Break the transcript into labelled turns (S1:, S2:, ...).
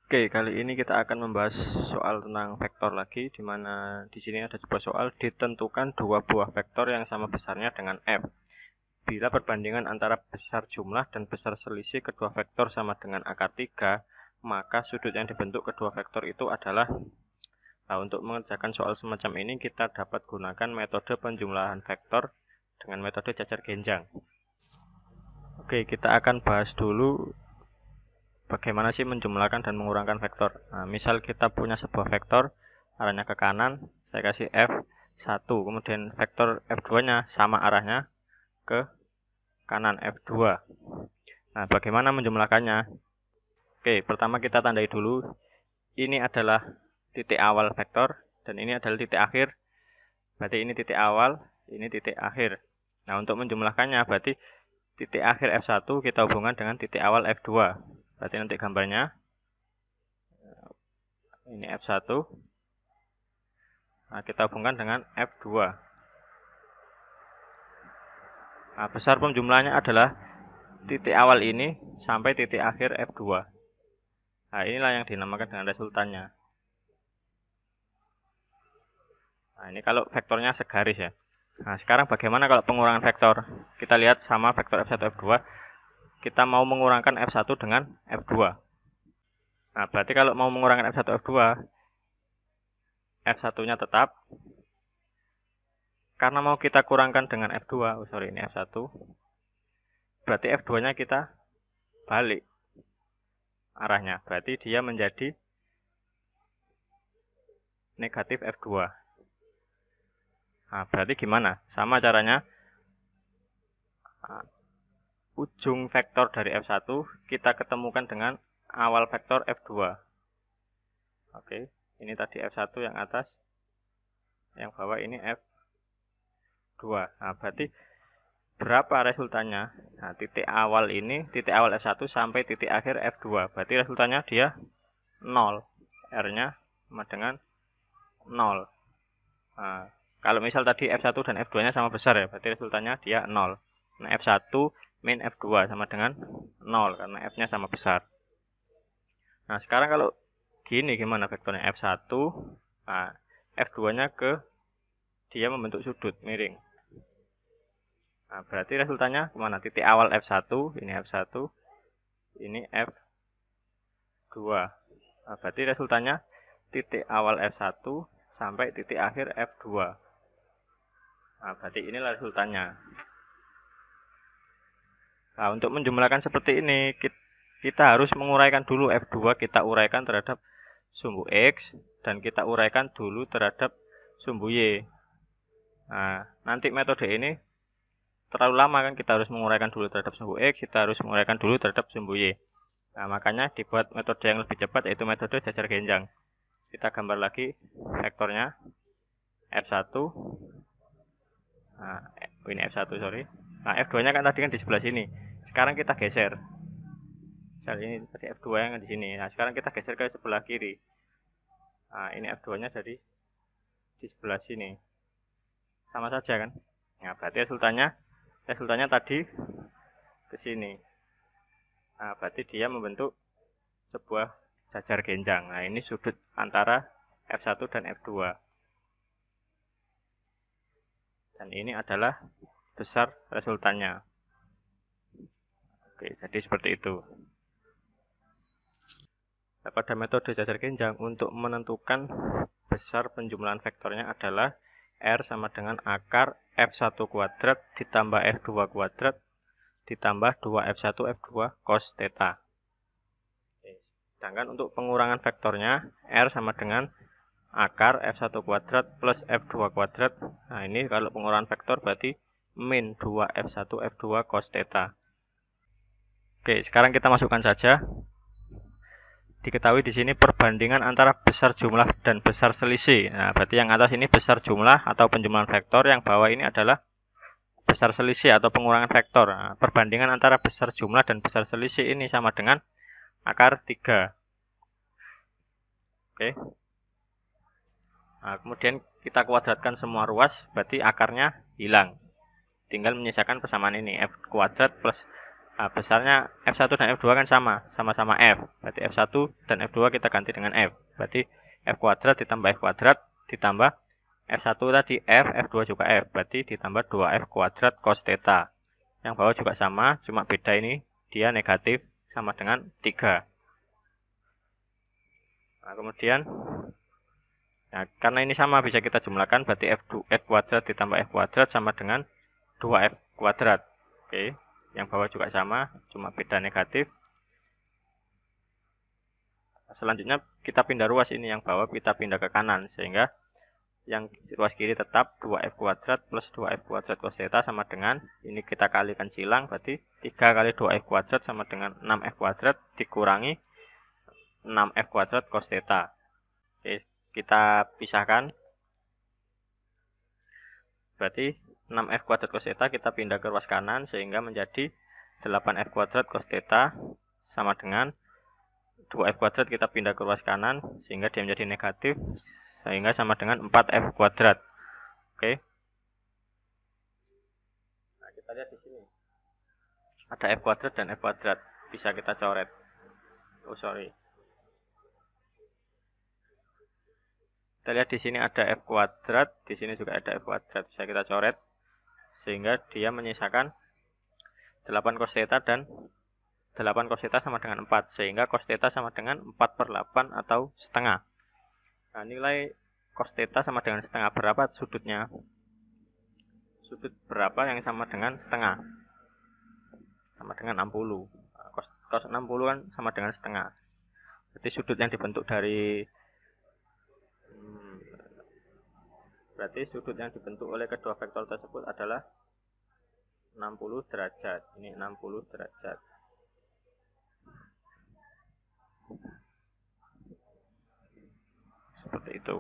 S1: Oke, kali ini kita akan membahas soal tentang vektor lagi, di mana di sini ada sebuah soal ditentukan dua buah vektor yang sama besarnya dengan f. Bila perbandingan antara besar jumlah dan besar selisih kedua vektor sama dengan akar 3, maka sudut yang dibentuk kedua vektor itu adalah. Nah, untuk mengerjakan soal semacam ini kita dapat gunakan metode penjumlahan vektor dengan metode cacar genjang. Oke, kita akan bahas dulu bagaimana sih menjumlahkan dan mengurangkan vektor. Nah, misal kita punya sebuah vektor arahnya ke kanan, saya kasih F1, kemudian vektor F2-nya sama arahnya ke kanan F2. Nah, bagaimana menjumlahkannya? Oke, pertama kita tandai dulu. Ini adalah titik awal vektor dan ini adalah titik akhir. Berarti ini titik awal, ini titik akhir. Nah, untuk menjumlahkannya berarti titik akhir F1 kita hubungkan dengan titik awal F2. Berarti nanti gambarnya ini F1. Nah, kita hubungkan dengan F2. Nah, besar penjumlahannya adalah titik awal ini sampai titik akhir F2. Nah, inilah yang dinamakan dengan resultannya. Nah, ini kalau vektornya segaris ya. Nah, sekarang bagaimana kalau pengurangan vektor? Kita lihat sama vektor F1, F2. Kita mau mengurangkan F1 dengan F2. Nah, berarti kalau mau mengurangkan F1, F2, F1-nya tetap. Karena mau kita kurangkan dengan F2, ini F1. Berarti F2-nya kita balik arahnya. Berarti dia menjadi negatif F2. Nah, berarti gimana? Sama caranya. Nah, ujung vektor dari F1 kita ketemukan dengan awal vektor F2. Oke, ini tadi F1 yang atas, yang bawah ini F2. Nah, berarti berapa resultannya? Nah, titik awal ini, titik awal F1 sampai titik akhir F2. Berarti resultannya dia 0. R-nya sama dengan 0. Nah, kalau misal tadi F1 dan F2-nya sama besar ya, berarti resultannya dia 0. Nah, F1 min F2 sama dengan 0, karena F-nya sama besar. Nah, sekarang kalau gini gimana vektornya? F1, nah, F2-nya ke dia membentuk sudut miring. Nah, berarti resultannya kemana? Titik awal F1, ini F1, ini F2. Nah, berarti resultannya titik awal F1 sampai titik akhir F2. Nah, berarti inilah resultannya. Nah, untuk menjumlahkan seperti ini, kita harus menguraikan dulu F2, kita uraikan terhadap sumbu X, dan kita uraikan dulu terhadap sumbu Y. Nah, nanti metode ini terlalu lama kan, kita harus menguraikan dulu terhadap sumbu X, kita harus menguraikan dulu terhadap sumbu Y. Nah, makanya dibuat metode yang lebih cepat, yaitu metode cacar genjang. Kita gambar lagi vektornya F1. Nah, ini F1, sorry. Nah, F2-nya kan tadi kan di sebelah sini. Sekarang kita geser. Misalnya ini tadi F2 yang di sini. Nah, sekarang kita geser ke sebelah kiri. Nah, ini F2-nya jadi di sebelah sini. Sama saja kan? Nah, berarti resultannya tadi ke sini. Nah, berarti dia membentuk sebuah jajar genjang. Nah, ini sudut antara F1 dan F2. Dan ini adalah besar resultannya. Oke, jadi seperti itu. Nah, pada metode jajar genjang, untuk menentukan besar penjumlahan vektornya adalah R sama dengan akar F1 kuadrat ditambah F2 kuadrat ditambah 2F1 F2 cos theta. Sedangkan untuk pengurangan vektornya, R sama dengan akar F1 kuadrat plus F2 kuadrat. Nah, ini kalau pengurangan vektor berarti min 2F1 F2 cos theta. Oke, sekarang kita masukkan saja. Diketahui di sini perbandingan antara besar jumlah dan besar selisih. Nah, berarti yang atas ini besar jumlah atau penjumlahan vektor, yang bawah ini adalah besar selisih atau pengurangan vektor. Nah, perbandingan antara besar jumlah dan besar selisih ini sama dengan akar 3. Oke. Nah, kemudian kita kuadratkan semua ruas, berarti akarnya hilang. Tinggal menyisakan persamaan ini, F kuadrat plus Nah, besarnya F1 dan F2 kan sama-sama F. Berarti F1 dan F2 kita ganti dengan F. Berarti F kuadrat ditambah F kuadrat ditambah F1 tadi F, F2 juga F. Berarti ditambah 2F kuadrat cos theta. Yang bawah juga sama, cuma beda ini dia negatif sama dengan 3. Nah, kemudian nah, karena ini sama bisa kita jumlahkan, berarti F kuadrat ditambah F kuadrat sama dengan 2F kuadrat. Oke, yang bawah juga sama, cuma beda negatif. Selanjutnya kita pindah ruas ini, yang bawah kita pindah ke kanan, sehingga yang ruas kiri tetap 2F kuadrat plus 2F kuadrat cos theta sama dengan, ini kita kalikan silang, berarti 3 kali 2F kuadrat sama dengan 6F kuadrat dikurangi 6F kuadrat cos theta. Oke, kita pisahkan. Berarti 6F kuadrat cos theta kita pindah ke ruas kanan sehingga menjadi 8F kuadrat cos theta sama dengan 2F kuadrat kita pindah ke ruas kanan sehingga dia menjadi negatif sehingga sama dengan 4F kuadrat. Oke. Nah, kita lihat di sini. Ada F kuadrat dan F kuadrat. Bisa kita coret. Oh, sorry. Kita lihat di sini ada F kuadrat, di sini juga ada F kuadrat. Bisa kita coret sehingga dia menyisakan 8 cos theta dan 8 cos theta sama dengan 4 sehingga cos theta sama dengan 4/8 atau setengah. Nah, nilai cos theta sama dengan setengah. Berapa sudutnya? Sudut berapa yang sama dengan setengah? Sama dengan 60. Nah, cos 60 kan sama dengan setengah. Berarti sudut yang dibentuk dari oleh kedua vektor tersebut adalah 60 derajat. Ini 60 derajat. Seperti itu.